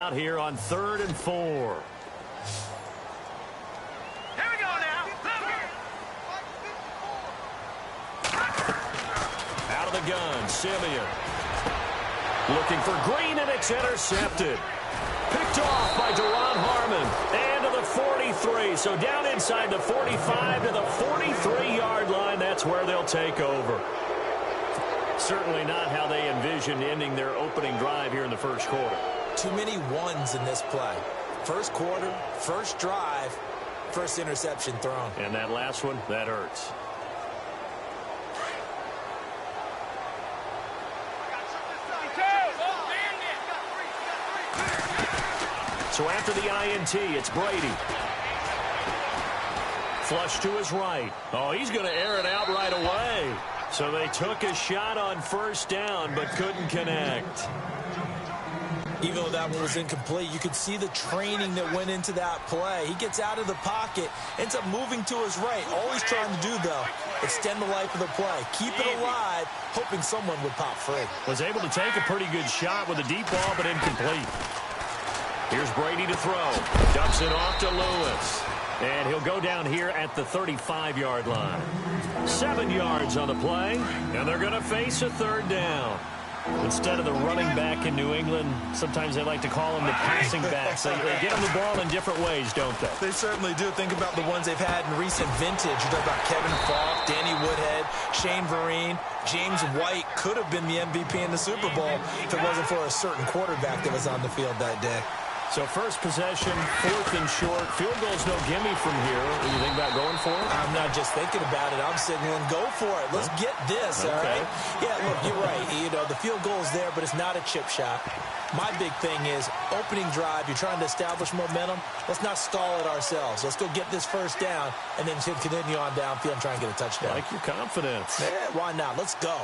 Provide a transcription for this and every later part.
Out here on 3rd and 4. Here we go now. Out of the gun, Simeon. Looking for Green, and it's intercepted. Picked off by Duron Harmon. And to the 43. So down inside the 45 to the 43-yard line. That's where they'll take over. Certainly not how they envisioned ending their opening drive here in the first quarter. Too many ones in this play. First quarter, first drive, first interception thrown. And that last one, that hurts. So after the INT, it's Brady. Flush to his right. Oh, he's going to air it out right away. So they took a shot on first down, but couldn't connect. Even though that one was incomplete, you could see the training that went into that play. He gets out of the pocket, ends up moving to his right. All he's trying to do, though, extend the life of the play. Keep it alive, hoping someone would pop free. Was able to take a pretty good shot with a deep ball, but incomplete. Here's Brady to throw. Dumps it off to Lewis. And he'll go down here at the 35-yard line. 7 yards on the play, and they're going to face a third down. Instead of the running back in New England, sometimes they like to call them the passing backs. They get them the ball in different ways, don't they? They certainly do. Think about the ones they've had in recent vintage. You're talking about Kevin Falk, Danny Woodhead, Shane Vereen. James White could have been the MVP in the Super Bowl if it wasn't for a certain quarterback that was on the field that day. So first possession, 4th and short. Field goal's no gimme from here. What do you think about going for it? I'm not just thinking about it. I'm signaling, go for it. Let's get this, all right? Yeah, look, you're right. You know, the field goal is there, but it's not a chip shot. My big thing is opening drive. You're trying to establish momentum. Let's not stall it ourselves. Let's go get this first down and then continue on downfield and try and get a touchdown. Like your confidence. Yeah, why not? Let's go.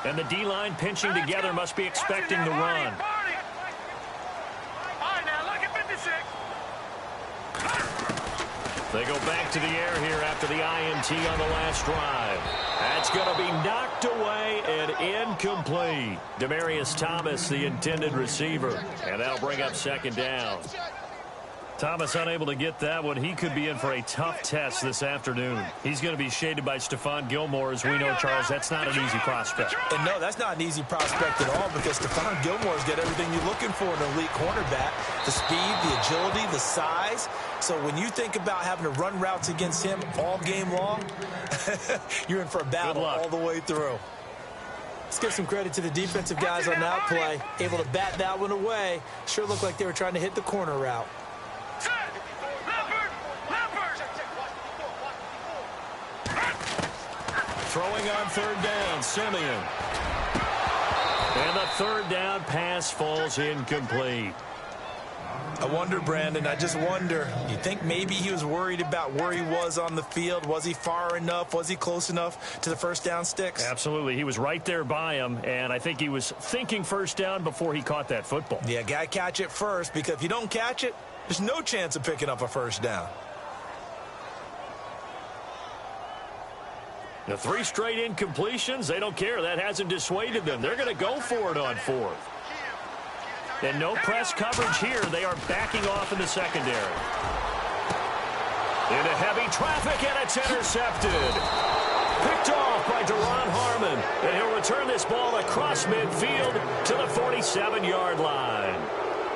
And the D-line pinching together, must be expecting the run. All right, now look at 56. They go back to the air here after the INT on the last drive. That's going to be knocked away and incomplete. Demaryius Thomas, the intended receiver. And that'll bring up second down. Thomas unable to get that one. He could be in for a tough test this afternoon. He's going to be shaded by Stephon Gilmore. As we know, Charles, that's not an easy prospect. And no, that's not an easy prospect at all because Stephon Gilmore's got everything you're looking for in an elite cornerback. The speed, the agility, the size. So when you think about having to run routes against him all game long, you're in for a battle all the way through. Let's give some credit to the defensive guys on that play. Able to bat that one away. Sure looked like they were trying to hit the corner route. Throwing on third down, Simeon. And the third down pass falls incomplete. I wonder, Brandon, I just wonder, you think maybe he was worried about where he was on the field? Was he far enough? Was he close enough to the first down sticks? Absolutely. He was right there by him, and I think he was thinking first down before he caught that football. Yeah, got to catch it first, because if you don't catch it, there's no chance of picking up a first down. The 3 straight incompletions, they don't care. That hasn't dissuaded them. They're going to go for it on 4th. And no press coverage here. They are backing off in the secondary. Into heavy traffic, and it's intercepted. Picked off by Duron Harmon. And he'll return this ball across midfield to the 47-yard line.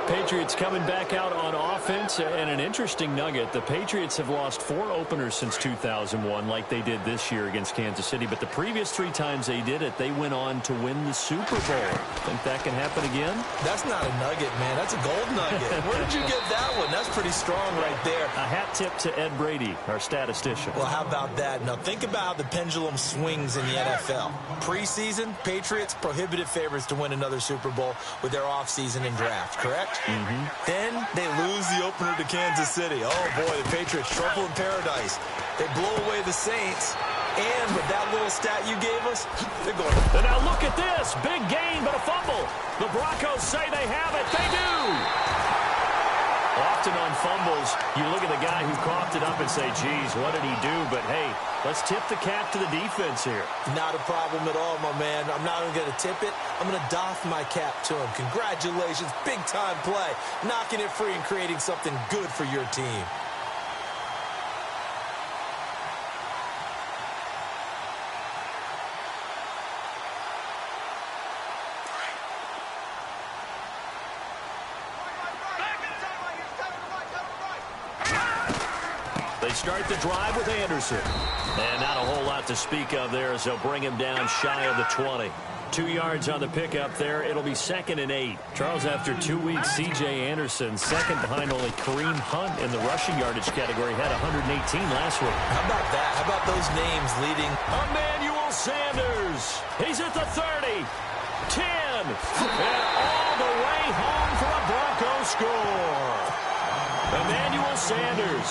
Patriots coming back out on offense, and an interesting nugget. The Patriots have lost 4 openers since 2001 like they did this year against Kansas City, but the previous 3 times they did it, they went on to win the Super Bowl. Think that can happen again? That's not a nugget, man. That's a gold nugget. Where did you get that one? That's pretty strong right there. A hat tip to Ed Brady, our statistician. Well, how about that? Now, think about how the pendulum swings in the NFL. Preseason, Patriots prohibitive favorites to win another Super Bowl with their offseason and draft, correct? Then they lose the opener to Kansas City. Oh, boy, the Patriots trouble in paradise. They blow away the Saints. And with that little stat you gave us, they're going. And now look at this. Big gain, but a fumble. The Broncos say they have it. They do. Often on fumbles, you look at the guy who coughed it up and say, geez, what did he do? But, hey, let's tip the cap to the defense here. Not a problem at all, my man. I'm not even going to tip it. I'm going to doff my cap to him. Congratulations, big-time play. Knocking it free and creating something good for your team. They start the drive with Anderson. And not a whole lot to speak of there as they'll bring him down shy of the 20. 2 yards on the pickup there. It'll be 2nd and 8. Charles, after 2 weeks, C.J. Anderson, second behind only Kareem Hunt in the rushing yardage category, had 118 last week. How about that? How about those names leading? Emmanuel Sanders. He's at the 30. 10. And all the way home for a Broncos score. Emmanuel Sanders,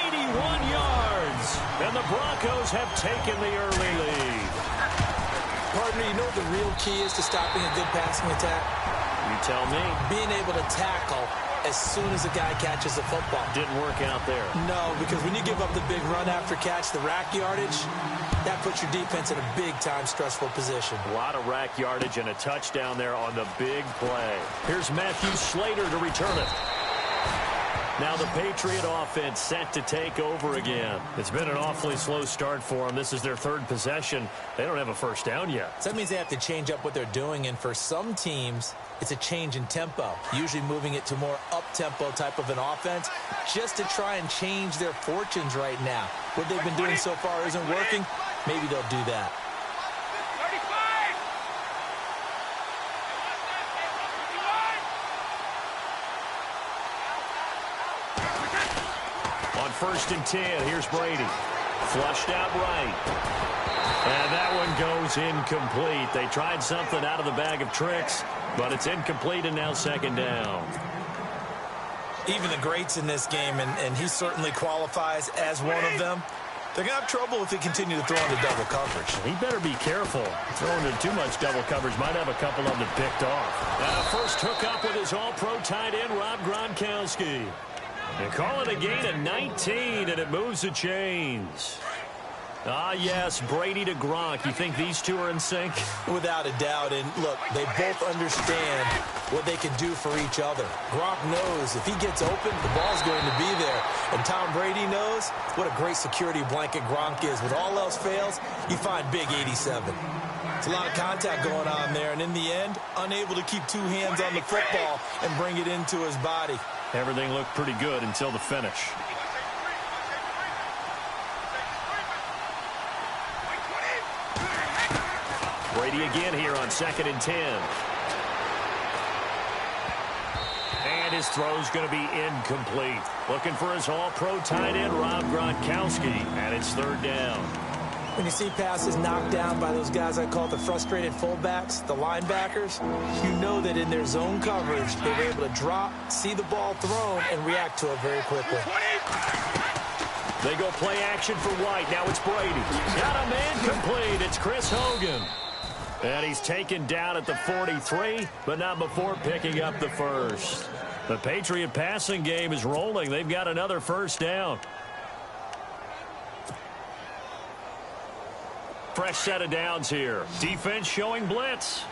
81 yards. And the Broncos have taken the early lead. Partner, you know what the real key is to stopping a good passing attack? You tell me. Being able to tackle as soon as a guy catches the football. Didn't work out there. No, because when you give up the big run after catch, the rack yardage, that puts your defense in a big-time stressful position. A lot of rack yardage and a touchdown there on the big play. Here's Matthew Slater to return it. Now the Patriot offense set to take over again. It's been an awfully slow start for them. This is their third possession. They don't have a first down yet. So that means they have to change up what they're doing, and for some teams, it's a change in tempo, usually moving it to more up-tempo type of an offense just to try and change their fortunes right now. What they've been doing so far isn't working. Maybe they'll do that. On 1st and 10, here's Brady. Flushed out right. And that one goes incomplete. They tried something out of the bag of tricks, but it's incomplete and now 2nd down. Even the greats in this game, and he certainly qualifies as one of them, they're going to have trouble if they continue to throw into double coverage. He better be careful. Throwing into too much double coverage might have a couple of them picked off. First hookup with his all-pro tight end, Rob Gronkowski. They call it a gain of 19, and it moves the chains. Ah, yes, Brady to Gronk. You think these two are in sync? Without a doubt. And, look, they both understand what they can do for each other. Gronk knows if he gets open, the ball's going to be there. And Tom Brady knows what a great security blanket Gronk is. When all else fails, you find big 87. It's a lot of contact going on there. And in the end, unable to keep two hands on the football and bring it into his body. Everything looked pretty good until the finish. Brady again here on 2nd and 10. And his throw's going to be incomplete. Looking for his all-pro tight end, Rob Gronkowski. And it's 3rd down. When you see passes knocked down by those guys I call the frustrated fullbacks, the linebackers, you know that in their zone coverage, they were able to drop, see the ball thrown, and react to it very quickly. They go play action for White. Now it's Brady. Got a man complete. It's Chris Hogan. And he's taken down at the 43, but not before picking up the first. The Patriot passing game is rolling. They've got another first down. Fresh set of downs here. Defense showing blitz.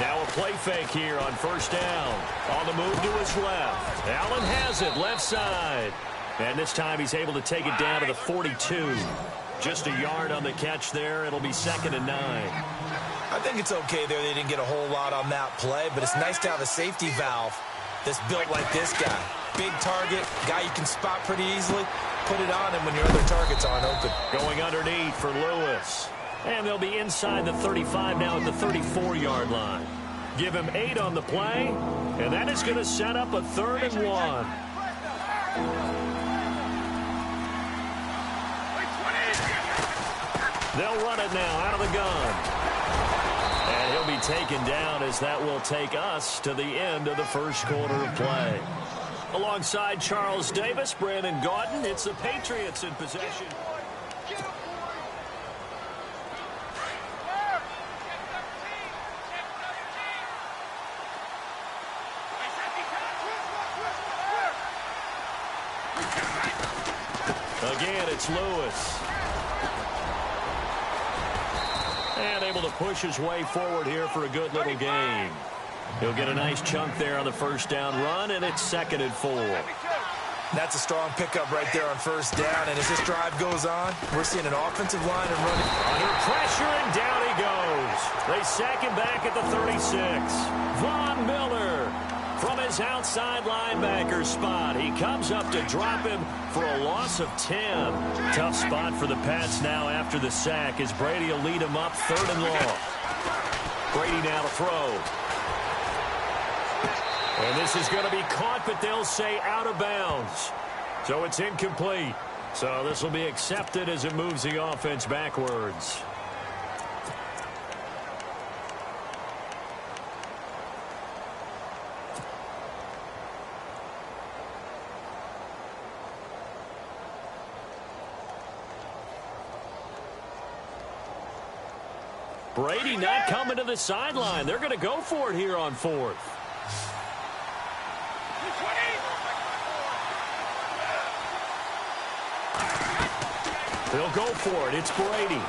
Now a play fake here on 1st down. On the move to his left. Allen has it left side. And this time he's able to take it down to the 42. Just a yard on the catch there. It'll be 2nd and 9. I think it's okay there. They didn't get a whole lot on that play, but it's nice to have a safety valve that's built like this guy. Big target, guy you can spot pretty easily. Put it on him when your other targets aren't open. Going underneath for Lewis. And they'll be inside the 35 now at the 34-yard line. Give him 8 on the play, and that is going to set up a 3rd and 1. They'll run it now out of the gun. And he'll be taken down as that will take us to the end of the first quarter of play. Alongside Charles Davis, Brandon Gaudin, it's the Patriots in possession. Again, it's Lewis. And able to push his way forward here for a good little game. He'll get a nice chunk there on the first down run, and it's 2nd and 4. That's a strong pickup right there on first down, and as this drive goes on, we're seeing an offensive line and running. Under pressure, and down he goes. They sack him back at the 36. Von Miller from his outside linebacker spot. He comes up to drop him for a loss of 10. Tough spot for the Pats now after the sack as Brady will lead him up 3rd and long. Brady now to throw. And this is going to be caught, but they'll say out of bounds. So it's incomplete. So this will be accepted as it moves the offense backwards. Brady not coming to the sideline. They're going to go for it here on 4th. They'll go for it. It's Brady.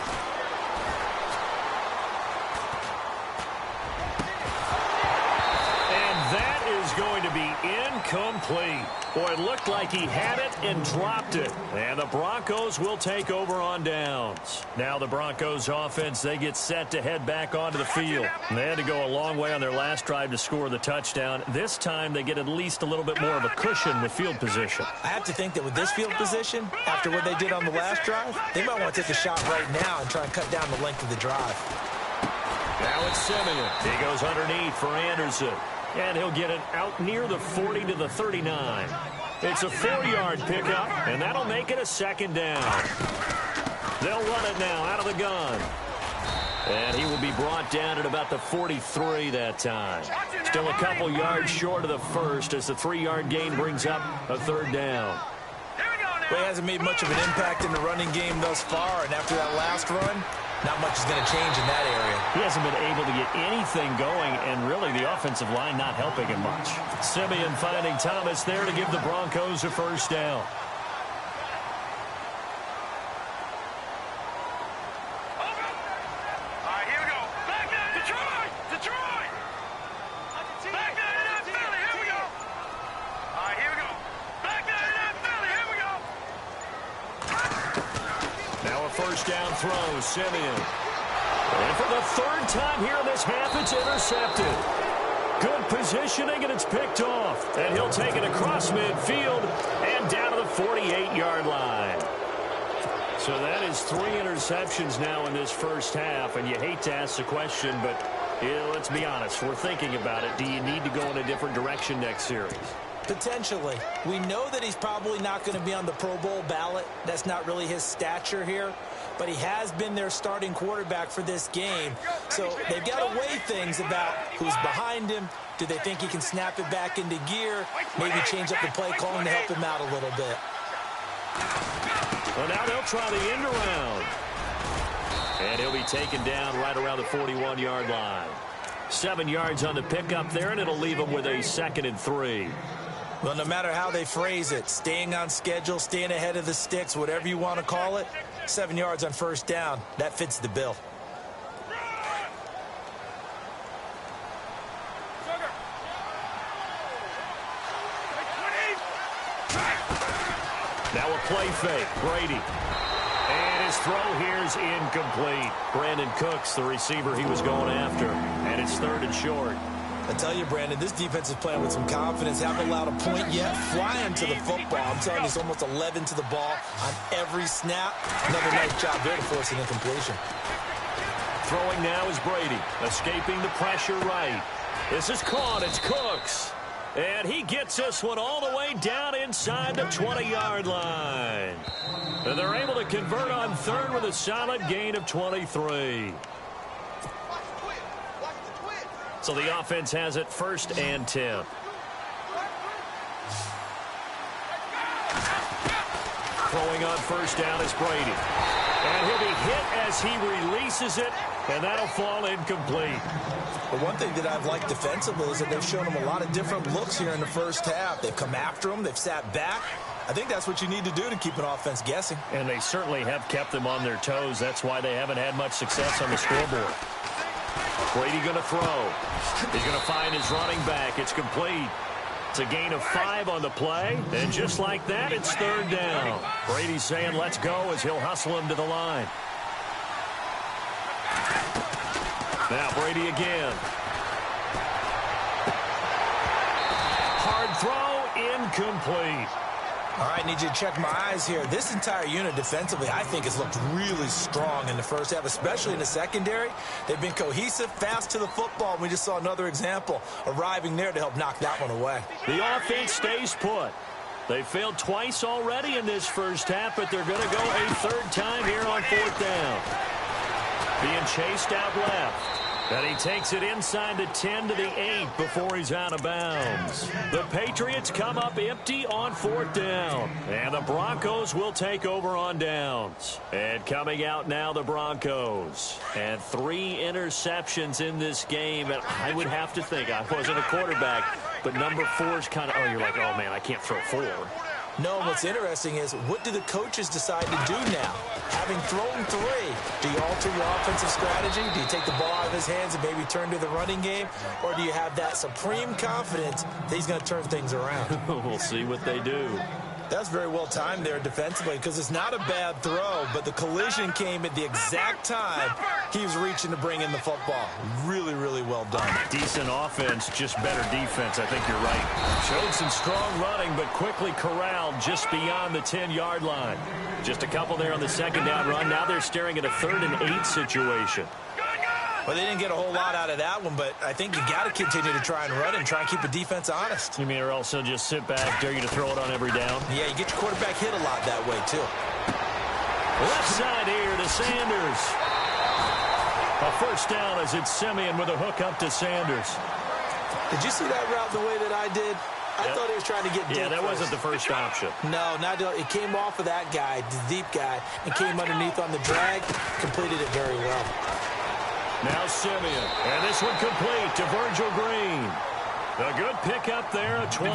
And that is going to be incomplete. Boy, it looked like he had it and dropped it. And the Broncos will take over on downs. Now the Broncos offense, they get set to head back onto the field. And they had to go a long way on their last drive to score the touchdown. This time they get at least a little bit more of a cushion with field position. I have to think that with this field position, after what they did on the last drive, they might want to take a shot right now and try and cut down the length of the drive. Now it's Simeon. He goes underneath for Anderson. And he'll get it out near the 40 to the 39. It's a 4-yard pickup, and that'll make it a 2nd down. They'll run it now out of the gun. And he will be brought down at about the 43 that time. Still a couple yards short of the first as the 3-yard gain brings up a 3rd down. Well, he hasn't made much of an impact in the running game thus far, and after that last run, not much is going to change in that area. He hasn't been able to get anything going, and really the offensive line not helping him much. Simeon finding Thomas there to give the Broncos a 1st down. Down throw, Simeon. And for the 3rd time here in this half, it's intercepted. Good positioning, and it's picked off. And he'll take it across midfield and down to the 48-yard line. So that is 3 interceptions now in this first half, and you hate to ask the question, but let's be honest. We're thinking about it. Do you need to go in a different direction next series? Potentially. We know that he's probably not going to be on the Pro Bowl ballot. That's not really his stature here. But he has been their starting quarterback for this game. So they've got to weigh things about who's behind him. Do they think he can snap it back into gear? Maybe change up the play calling to help him out a little bit. Well, now they'll try the end around. And he'll be taken down right around the 41-yard line. 7 yards on the pickup there, and it'll leave him with a 2nd and 3. Well, no matter how they phrase it, staying on schedule, staying ahead of the sticks, whatever you want to call it, 7 yards on first down, that fits the bill. Now a play fake, Brady. And his throw here is incomplete. Brandon Cooks, the receiver he was going after, and it's 3rd and short. I tell you, Brandon, this defense is playing with some confidence. Haven't allowed a point yet. Flying to the football. I'm telling you, it's almost 11 to the ball on every snap. Another nice job there to force an incompletion. Throwing now is Brady, escaping the pressure right. This is caught. It's Cooks. And he gets this one all the way down inside the 20-yard line. And they're able to convert on 3rd with a solid gain of 23. So the offense has it 1st and 10. throwing on first down is Brady. And he'll be hit as he releases it, and that'll fall incomplete. But one thing that I've liked defensively is that they've shown him a lot of different looks here in the first half. They've come after him. They've sat back. I think that's what you need to do to keep an offense guessing. And they certainly have kept them on their toes. That's why they haven't had much success on the scoreboard. Brady going to throw. He's going to find his running back. It's complete. It's a gain of 5 on the play. And just like that, it's third down. Brady's saying, let's go, as he'll hustle him to the line. Now Brady again. Hard throw, incomplete. All right, need you to check my eyes here. This entire unit defensively, I think, has looked really strong in the first half, especially in the secondary. They've been cohesive, fast to the football. We just saw another example arriving there to help knock that one away. The offense stays put. They failed twice already in this first half, but they're going to go a third time here on fourth down. Being chased out left. And he takes it inside the 10 to the 8 before he's out of bounds. The Patriots come up empty on fourth down. And the Broncos will take over on downs. And coming out now, the Broncos. And 3 interceptions in this game. And I would have to think, I wasn't a quarterback, but number 4 is kind of, you're like, oh, man, I can't throw 4. No, what's interesting is, what do the coaches decide to do now? Having thrown 3, do you alter your offensive strategy? Do you take the ball out of his hands and maybe turn to the running game? Or do you have that supreme confidence that he's going to turn things around? We'll see what they do. That's very well timed there defensively, because it's not a bad throw, but the collision came at the exact time he was reaching to bring in the football. Really, really well done. Decent offense, just better defense. I think you're right. Showed some strong running, but quickly corralled just beyond the 10-yard line. Just a couple there on the second down run. Now they're staring at a 3rd and 8 situation. Well, they didn't get a whole lot out of that one, but I think you got to continue to try and run and try and keep the defense honest. You mean, or also just sit back, dare you to throw it on every down? Yeah, you get your quarterback hit a lot that way, too. Left side here to Sanders. A first down as it's Simeon with a hook up to Sanders. Did you see that route the way that I did? I thought he was trying to get deep. Yeah, that wasn't the first option. No, it came off of that guy, the deep guy, and came underneath on the drag, completed it very well. Now Simeon, and this one complete to Virgil Green. A good pickup there at 22.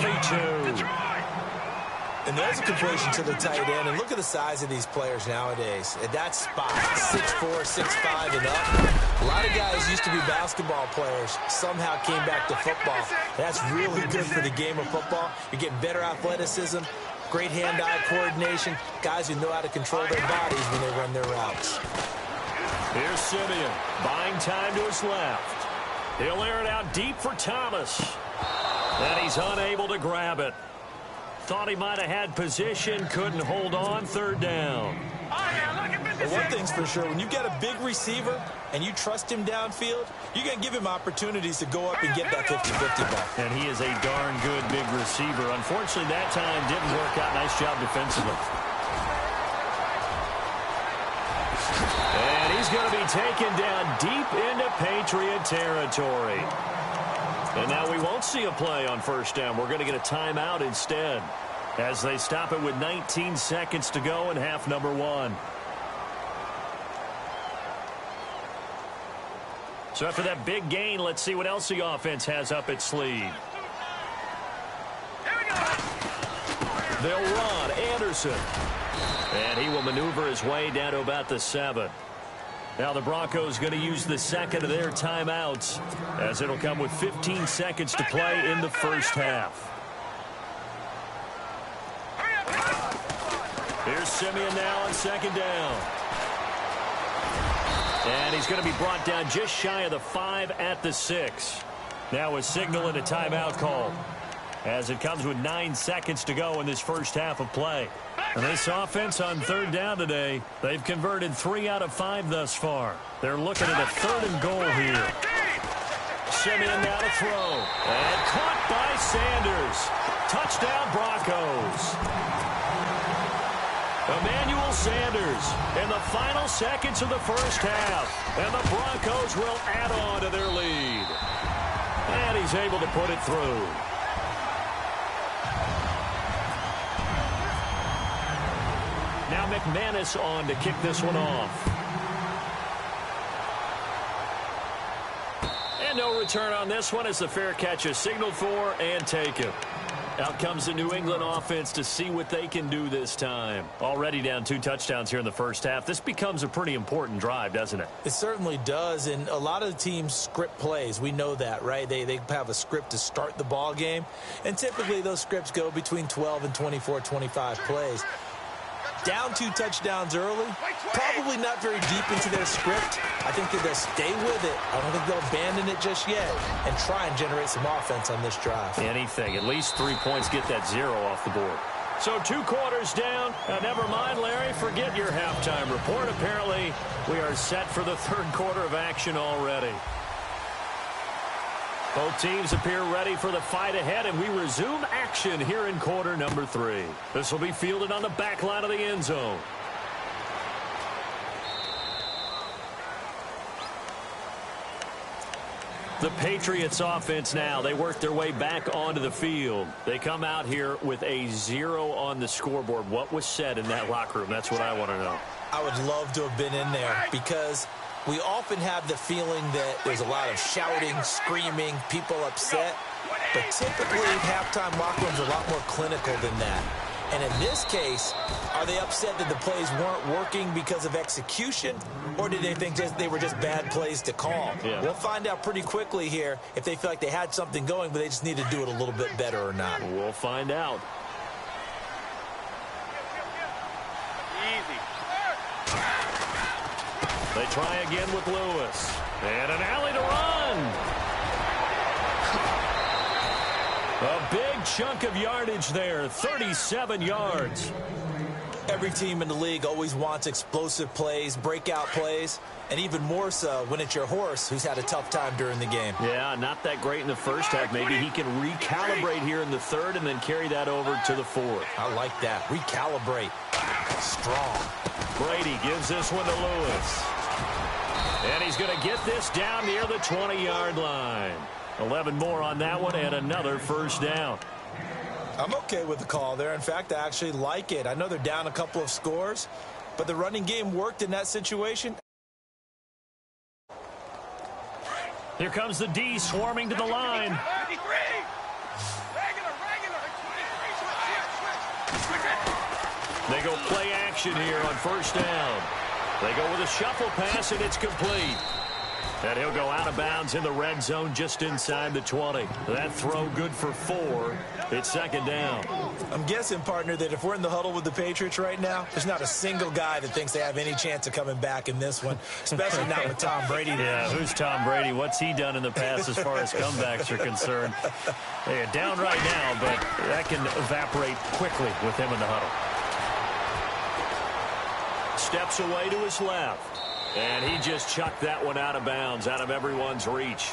And there's a completion to the tight end. And look at the size of these players nowadays. At that spot, 6'4", 6'5", and up. A lot of guys used to be basketball players, somehow came back to football. That's really good for the game of football. You're getting better athleticism, great hand-eye coordination, guys who know how to control their bodies when they run their routes. Here's Simeon, buying time to his left. He'll air it out deep for Thomas. And he's unable to grab it. Thought he might have had position, couldn't hold on, third down. But one thing's for sure, when you got a big receiver and you trust him downfield, you're going to give him opportunities to go up and get that 50-50 ball. And he is a darn good big receiver. Unfortunately, that time didn't work out. Nice job defensively. And he's going to be taken down deep into Patriot territory. And now we won't see a play on first down. We're going to get a timeout instead as they stop it with 19 seconds to go in half number 1. So after that big gain, let's see what else the offense has up its sleeve. They'll run. Anderson. And he will maneuver his way down to about the 7. Now the Broncos going to use the second of their timeouts as it'll come with 15 seconds to play in the first half. Here's Simeon now on second down. And he's going to be brought down just shy of the 5 at the 6. Now a signal and a timeout call as it comes with 9 seconds to go in this first half of play. And this offense on third down today, they've converted 3 out of 5 thus far. They're looking at a 3rd and goal here. Simeon now to throw. And caught by Sanders. Touchdown Broncos. Emmanuel Sanders in the final seconds of the first half. And the Broncos will add on to their lead. And he's able to put it through. Now McManus on to kick this one off. And no return on this one as the fair catch is signaled for and taken. Out comes the New England offense to see what they can do this time. Already down 2 touchdowns here in the first half. This becomes a pretty important drive, doesn't it? It certainly does, and a lot of the teams script plays. We know that, right? They have a script to start the ball game, and typically those scripts go between 12 and 24, 25 plays. Down 2 touchdowns early, probably not very deep into their script. I think that they'll stay with it. I don't think they'll abandon it just yet and try and generate some offense on this drive. Anything. At least 3 points get that 0 off the board. So 2 quarters down. Never mind, Larry. Forget your halftime report. Apparently, we are set for the 3rd quarter of action already. Both teams appear ready for the fight ahead, and we resume action here in quarter number 3. This will be fielded on the back line of the end zone. The Patriots offense now, they work their way back onto the field. They come out here with a 0 on the scoreboard. What was said in that locker room? That's what I want to know. I would love to have been in there because we often have the feeling that there's a lot of shouting, screaming, people upset. But typically, halftime locker rooms are a lot more clinical than that. And in this case, are they upset that the plays weren't working because of execution, or did they think they were just bad plays to call? Yeah. We'll find out pretty quickly here if they feel like they had something going, but they just need to do it a little bit better or not. We'll find out. Easy. They try again with Lewis. And an alley to run. A big chunk of yardage there, 37 yards. Every team in the league always wants explosive plays, breakout plays, and even more so when it's your horse who's had a tough time during the game. Yeah, not that great in the first half. Maybe he can recalibrate here in the 3rd and then carry that over to the 4th. I like that. Recalibrate. Strong. Brady gives this one to Lewis. And he's going to get this down near the 20-yard line. 11 more on that one and another first down. I'm okay with the call there. In fact, I actually like it. I know they're down a couple of scores, but the running game worked in that situation. Here comes the D swarming to the line. They go play action here on first down. They go with a shuffle pass, and it's complete. And he'll go out of bounds in the red zone just inside the 20. That throw good for 4. It's 2nd down. I'm guessing, partner, that if we're in the huddle with the Patriots right now, there's not a single guy that thinks they have any chance of coming back in this one, especially not with Tom Brady. Yeah, who's Tom Brady? What's he done in the past as far as comebacks are concerned? They're down right now, but that can evaporate quickly with him in the huddle. Steps away to his left. And he just chucked that one out of bounds, out of everyone's reach.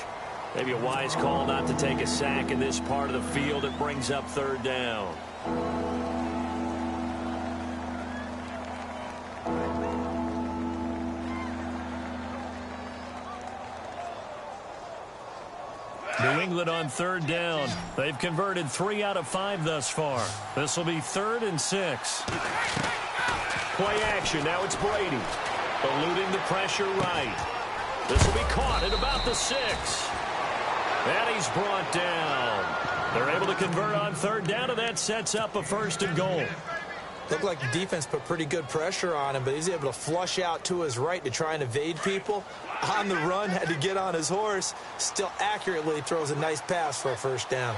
Maybe a wise call not to take a sack in this part of the field. It brings up 3rd down. New England on 3rd down. They've converted 3 out of 5 thus far. This will be 3rd and 6. Play action. Now it's Brady. Eluding the pressure right. This will be caught at about the 6. And he's brought down. They're able to convert on 3rd down, and that sets up a 1st and goal. Looked like the defense put pretty good pressure on him, but he's able to flush out to his right to try and evade people. On the run, had to get on his horse. Still accurately throws a nice pass for a 1st down.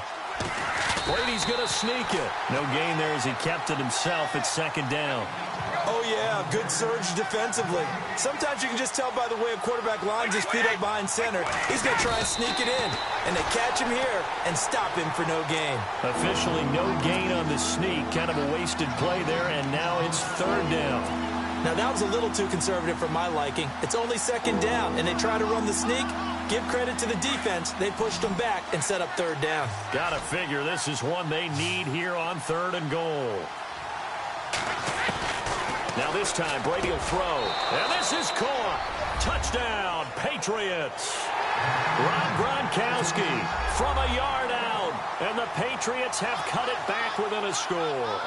Brady's going to sneak it. No gain there as he kept it himself at 2nd down. Oh, yeah, good surge defensively. Sometimes you can just tell by the way a quarterback lines his feet up behind center. He's going to try and sneak it in, and they catch him here and stop him for no gain. Officially no gain on the sneak. Kind of a wasted play there, and now it's 3rd down. Now, that was a little too conservative for my liking. It's only 2nd down, and they try to run the sneak. Give credit to the defense. They pushed them back and set up 3rd down. Gotta figure this is one they need here on 3rd and goal. Now this time, Brady will throw. And this is caught. Touchdown, Patriots. Rob Gronkowski from a yard out. And the Patriots have cut it back within a score.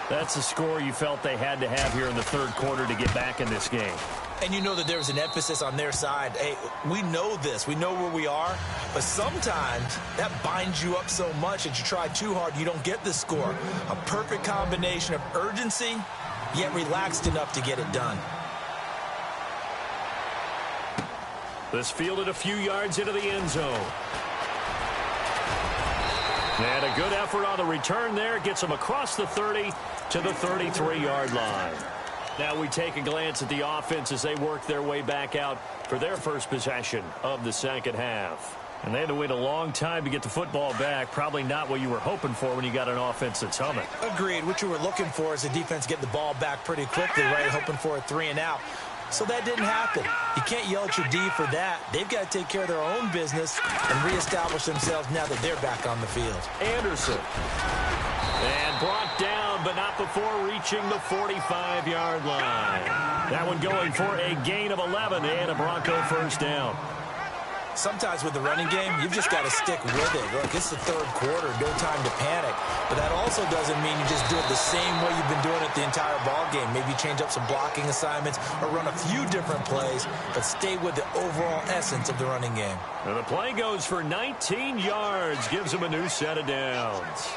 That's a score you felt they had to have here in the third quarter to get back in this game. And you know that there was an emphasis on their side. Hey, we know this. We know where we are. But sometimes that binds you up so much that you try too hard, you don't get the score. A perfect combination of urgency, yet relaxed enough to get it done. This fielded a few yards into the end zone. And a good effort on the return there. Gets them across the 30 to the 33-yard line. Now we take a glance at the offense as they work their way back out for their first possession of the second half. And they had to wait a long time to get the football back. Probably not what you were hoping for when you got an offense that's humming. Agreed. What you were looking for is the defense getting the ball back pretty quickly, right? Hoping for a 3-and-out. So that didn't happen. You can't yell at your D for that. They've got to take care of their own business and reestablish themselves now that they're back on the field. Anderson. And brought down, but not before reaching the 45-yard line. That one going for a gain of 11 and a Bronco first down. Sometimes with the running game, you've just got to stick with it. Look, it's the third quarter, no time to panic. But that also doesn't mean you just do it the same way you've been doing it the entire ball game. Maybe change up some blocking assignments or run a few different plays, but stay with the overall essence of the running game. And the play goes for 19 yards, gives them a new set of downs.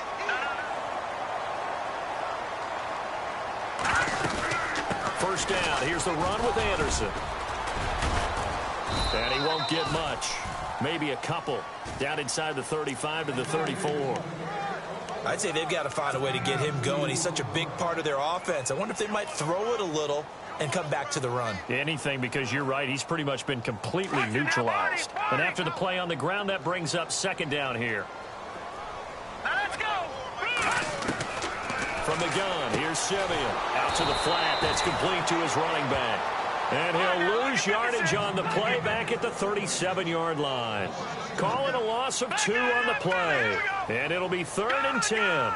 First down, here's the run with Anderson. And he won't get much. Maybe a couple. Down inside the 35 to the 34. I'd say they've got to find a way to get him going. He's such a big part of their offense. I wonder if they might throw it a little and come back to the run. Anything, because you're right. He's pretty much been completely neutralized. And after the play on the ground, that brings up second down here. Let's go. From the gun, here's Simeon. Out to the flat. That's complete to his running back. And he'll lose yardage on the play back at the 37-yard line. Call it a loss of 2 on the play. And it'll be 3rd and 10.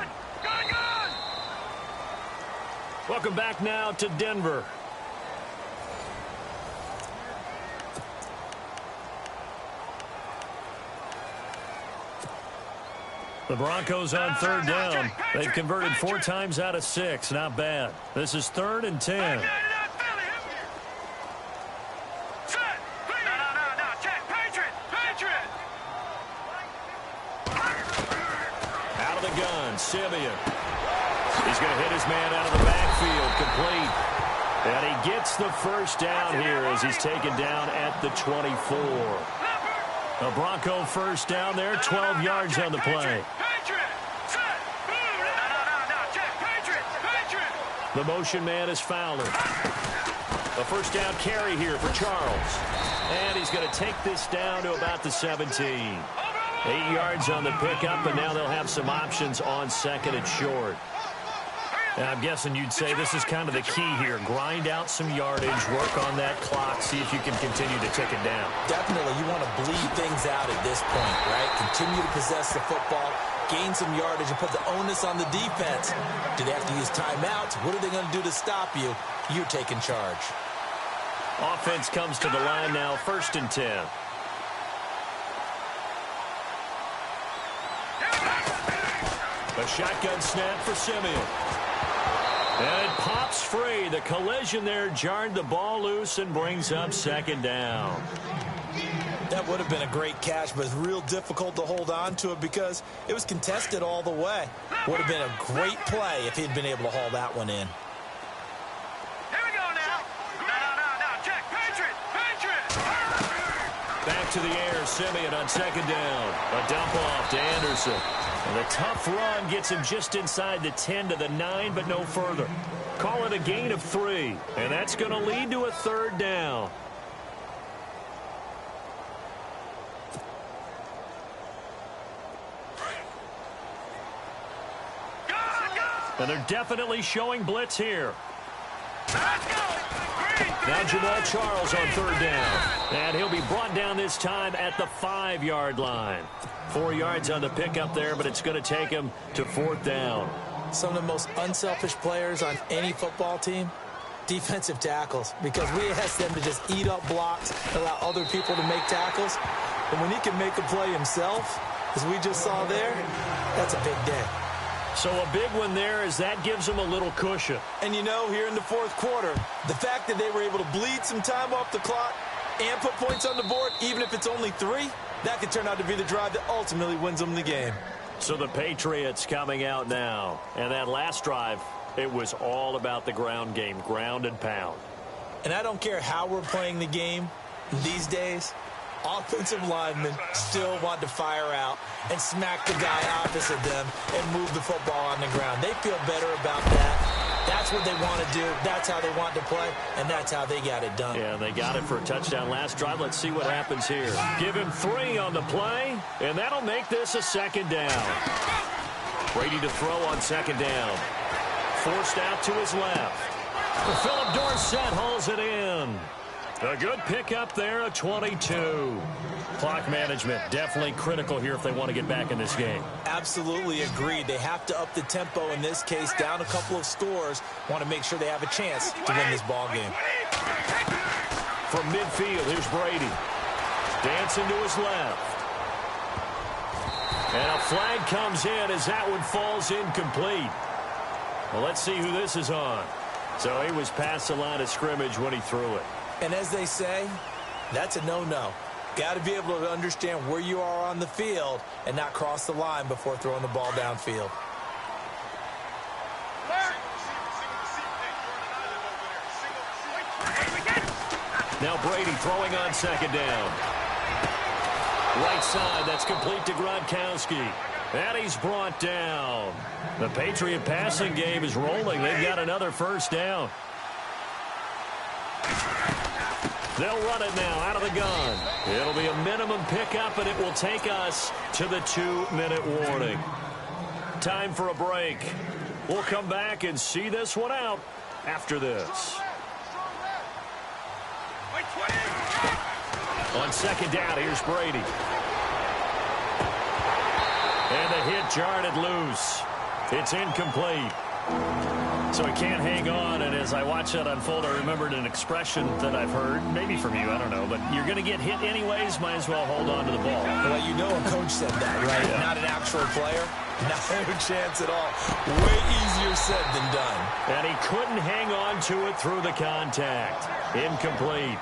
Welcome back now to Denver. The Broncos on third down. They've converted 4 times out of 6. Not bad. This is 3rd and 10. Simeon. He's going to hit his man out of the backfield, complete. And he gets the first down here as he's taken down at the 24. A Bronco first down there, 12 yards on the play. The motion man is Fowler. A first down carry here for Charles. And he's going to take this down to about the 17. 8 yards on the pickup, and now they'll have some options on second and short. And I'm guessing you'd say this is kind of the key here. Grind out some yardage, work on that clock, see if you can continue to tick it down. Definitely, you want to bleed things out at this point, right? Continue to possess the football, gain some yardage, and put the onus on the defense. Do they have to use timeouts? What are they going to do to stop you? You're taking charge. Offense comes to the line now, 1st and 10. A shotgun snap for Simeon. And it pops free. The collision there jarred the ball loose and brings up second down. That would have been a great catch, but it's real difficult to hold on to it because it was contested all the way. Would have been a great play if he'd been able to haul that one in. Here we go now. No. Check. Patriot. Back to the air. Simeon on second down. A dump off to Anderson. And the tough run gets him just inside the 10 to the 9, but no further. Call it a gain of 3, and that's going to lead to a 3rd down. And they're definitely showing blitz here. Let's go. Now Jamal Charles on 3rd down. And he'll be brought down this time at the 5-yard line. 4 yards on the pickup there, but it's going to take him to 4th down. Some of the most unselfish players on any football team, defensive tackles, because we ask them to just eat up blocks, allow other people to make tackles. And when he can make a play himself, as we just saw there, that's a big day. So a big one there as that gives them a little cushion. And, you know, here in the fourth quarter, the fact that they were able to bleed some time off the clock and put points on the board, even if it's only 3, that could turn out to be the drive that ultimately wins them the game. So the Patriots coming out now. And that last drive, it was all about the ground game, ground and pound. And I don't care how we're playing the game these days, offensive linemen still want to fire out and smack the guy opposite them and move the football on the ground. They feel better about that. That's what they want to do. That's how they want to play, and that's how they got it done. Yeah, they got it for a touchdown last drive. Let's see what happens here. Give him 3 on the play, and that'll make this a second down. Brady to throw on second down. Forced out to his left. Philip Dorsett hauls it in. A good pickup there, a 22. Clock management definitely critical here if they want to get back in this game. Absolutely agreed. They have to up the tempo in this case, down a couple of scores. Want to make sure they have a chance to win this ball game. From midfield, here's Brady. Dancing to his left. And a flag comes in as that one falls incomplete. Well, let's see who this is on. So he was past the line of scrimmage when he threw it. And as they say, that's a no-no. Got to be able to understand where you are on the field and not cross the line before throwing the ball downfield. Now Brady throwing on second down. Right side, that's complete to Gronkowski. And he's brought down. The Patriot passing game is rolling. They've got another first down. They'll run it now out of the gun. It'll be a minimum pickup, and it will take us to the 2-minute warning. Time for a break. We'll come back and see this one out after this. On second down, here's Brady. And the hit jarred it loose. It's incomplete. So he can't hang on, and as I watch that unfold, I remembered an expression that I've heard, maybe from you, I don't know, but you're going to get hit anyways, might as well hold on to the ball. Well, you know a coach said that, right? Yeah. Not an actual player. No chance at all. Way easier said than done. And he couldn't hang on to it through the contact. Incomplete.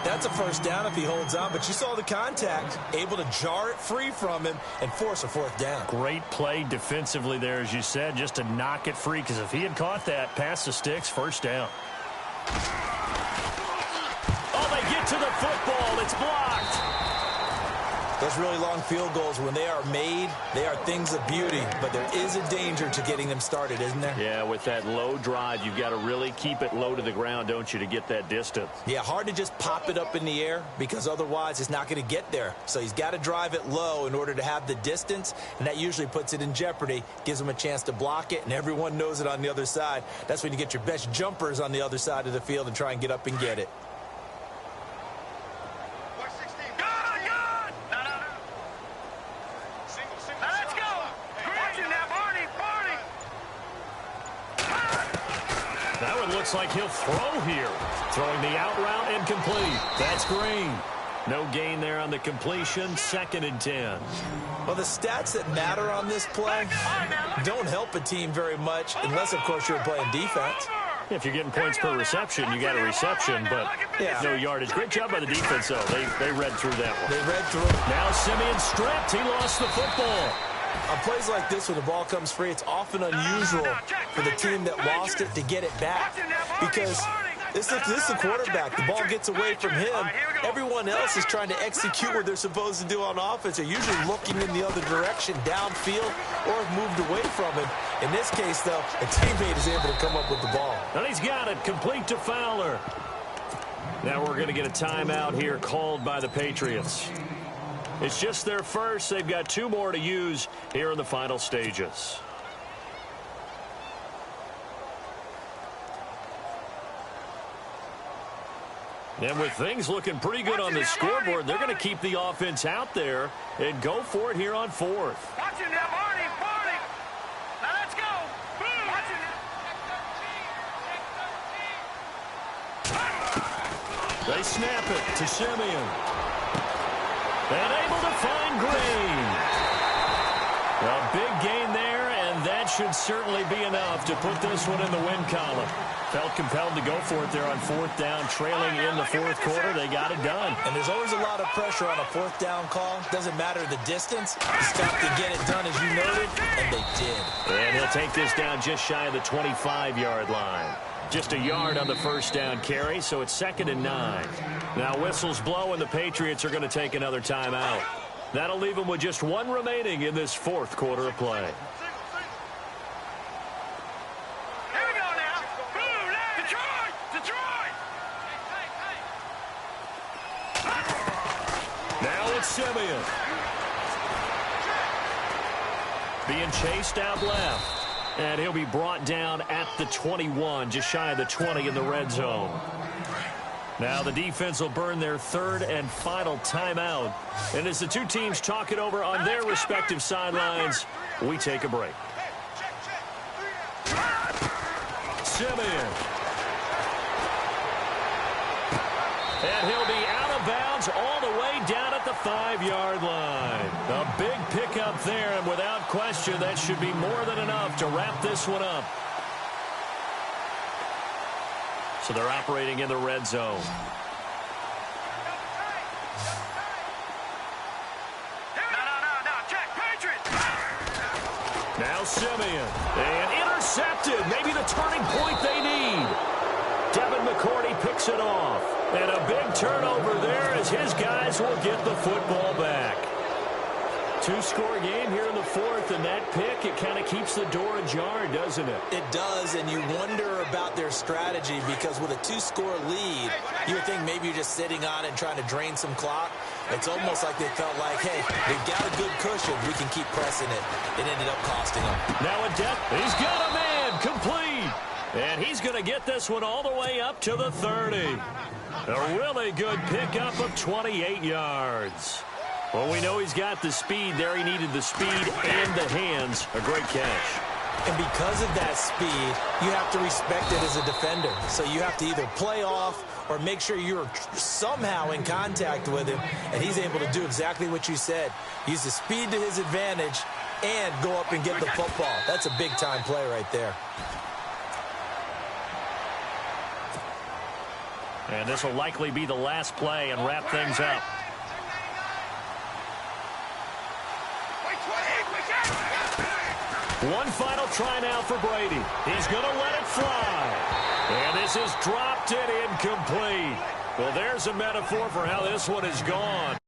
That's a first down if he holds on, but you saw the contact, able to jar it free from him and force a fourth down. Great play defensively there, as you said, just to knock it free, because if he had caught that, past the sticks, first down. Oh, they get to the football. It's blocked. Those really long field goals, when they are made, they are things of beauty, but there is a danger to getting them started, isn't there? Yeah, with that low drive, you've got to really keep it low to the ground, don't you, to get that distance. Yeah, hard to just pop it up in the air because otherwise it's not going to get there. So he's got to drive it low in order to have the distance, and that usually puts it in jeopardy, gives him a chance to block it, and everyone knows it on the other side. That's when you get your best jumpers on the other side of the field and try and get up and get it. Looks like he'll throw here. Throwing the out route incomplete. That's Green. No gain there on the completion. 2nd and 10. Well, the stats that matter on this play don't help a team very much unless, of course, you're playing defense. If you're getting points per reception, you got a reception, but no yardage. Great job by the defense, though. They read through that one. They read through it. Now Simeon stripped. He lost the football. On plays like this, when the ball comes free, it's often unusual for the team that lost it to get it back, because this is the quarterback. The ball gets away from him. Everyone else is trying to execute what they're supposed to do on offense. They're usually looking in the other direction, downfield, or have moved away from him. In this case, though, a teammate is able to come up with the ball. And he's got it, complete to Fowler. Now we're going to get a timeout here called by the Patriots. It's just their first. They've got 2 more to use here in the final stages. And with things looking pretty good on the scoreboard, they're going to keep the offense out there and go for it here on 4th. Watching now, Barney. Now let's go. Watching now. They snap it to Simeon. And able to find Green. A big gain there, and should certainly be enough to put this one in the win column. Felt compelled to go for it there on fourth down, trailing in the fourth quarter. They got it done. And there's always a lot of pressure on a fourth down call. Doesn't matter the distance. You stop to get it done, as you noted, and they did. And he'll take this down just shy of the 25-yard line. Just a yard on the first down carry, so it's 2nd and 9. Now whistles blow, and the Patriots are going to take another timeout. That'll leave them with just one remaining in this fourth quarter of play. Simeon being chased out left, and he'll be brought down at the 21, just shy of the 20 in the red zone. Now the defense will burn their third and final timeout, and as the two teams talk it over on their respective sidelines, we take a break. Simeon, and he'll be out of bounds all the way down at the 5-yard line. A big pickup there, and without question, that should be more than enough to wrap this one up. So they're operating in the red zone. Now Simeon, and intercepted. Maybe the turning point they need. Devin McCourty picks it off. And a big turnover there as his guys will get the football back. Two-score game here in the fourth, and that pick, it kind of keeps the door ajar, doesn't it? It does, and you wonder about their strategy because with a 2-score lead, you would think maybe you're just sitting on it and trying to drain some clock. It's almost like they felt like, hey, they've got a good cushion. We can keep pressing it. It ended up costing them. Now a death. He's got a man complete. And he's going to get this one all the way up to the 30. A really good pickup of 28 yards. Well, we know he's got the speed there. He needed the speed and the hands. A great catch. And because of that speed, you have to respect it as a defender. So you have to either play off or make sure you're somehow in contact with him. And he's able to do exactly what you said. Use the speed to his advantage and go up and get the football. That's a big-time play right there. And this will likely be the last play and wrap things up. One final try now for Brady. He's going to let it fly. And this is dropped and incomplete. Well, there's a metaphor for how this one is gone.